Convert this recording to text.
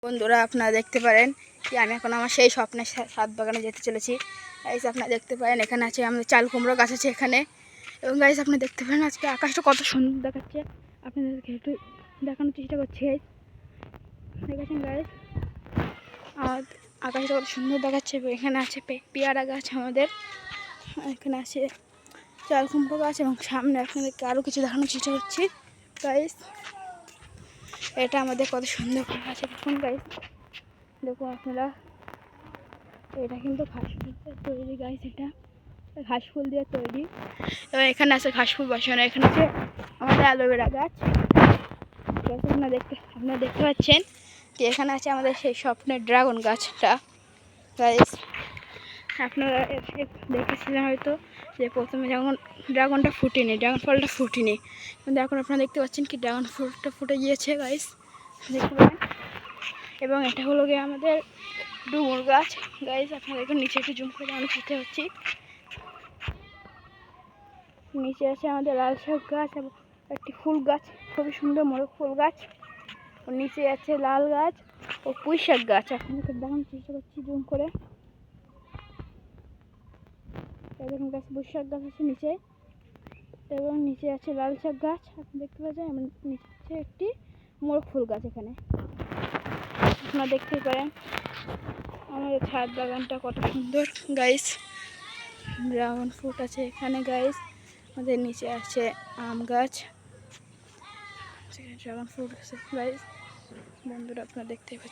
বন্ধুরা আপনারা দেখতে পারেন যে আমি এখন আমার সেই স্বপ্নের ছাদ বাগানে যেতে চলেছি। গাইস আপনারা দেখতে পারেন এখানে আছে আমাদের চাল কুমড়ো গাছ আছে এখানে। এবং গাইস আপনারা দেখতে পারেন আজকে আকাশটা কত সুন্দর দেখাচ্ছে, আপনাদেরকে একটু দেখানোর চেষ্টা করছি। দেখেছেন গাইস আর আকাশটা কত সুন্দর দেখাচ্ছে। এখানে আছে পেয়ারা গাছ, আমাদের এখানে আছে চাল কুমড়ো গাছ এবং সামনে আপনাদেরকে আরও কিছু দেখানোর চেষ্টা করছি। গাইস এটা আমাদের কত সুন্দর আছে দেখুন গাইস, দেখুন আপনারা এটা কিন্তু ঘাসফুল দিয়ে তৈরি গাইস, এটা ঘাসফুল দিয়ে তৈরি। এবং এখানে আছে ঘাসফুল বসানো, এখানে আছে আমাদের অ্যালোভেরা গাছ। আপনারা দেখতে পাচ্ছেন যে এখানে আছে আমাদের সেই স্বপ্নের ড্রাগন গাছটা। গাইস আপনারা দেখেছিলেন হয়তো যে প্রথমে যখন ড্রাগন ফলটা ফুটেনি, কিন্তু এখন আপনারা দেখতে পাচ্ছেন কি ড্রাগন ফ্রুটটা ফুটে গিয়েছে গাইস, দেখতে পারেন। এবং এটা হলো গিয়ে আমাদের ডুমুর গাছ। গাইস আপনারা দেখুন নিচে একটু জুম করে আমি খেতে হচ্ছি। নিচে আছে আমাদের লাল শাক গাছ এবং একটি ফুল গাছ, খুবই সুন্দর মোরগ ফুল গাছ। ওর নিচে আছে লাল গাছ ও পুঁই শাক গাছ। আপনাদেরকে দেখানোর চেষ্টা করছি জুম করে। দেখুন গাছ পুঁই শাক গাছ আছে নিচে, এবং নিচে আছে লাল শাক গাছ আপনি দেখতে পাচ্ছেন, এবং নিচে একটি মোরগ ফুল গাছ। এখানে আপনারা দেখতেই পারেন আমাদের ছাদ বাগানটা কত সুন্দর গাইস। ড্রাগন ফ্রুট আছে এখানে গাইস, আমাদের নিচে আছে আম গাছ, ড্রাগন ফ্রুট আছে গাইস। বন্ধুরা আপনারা দেখতেই পাচ্ছেন।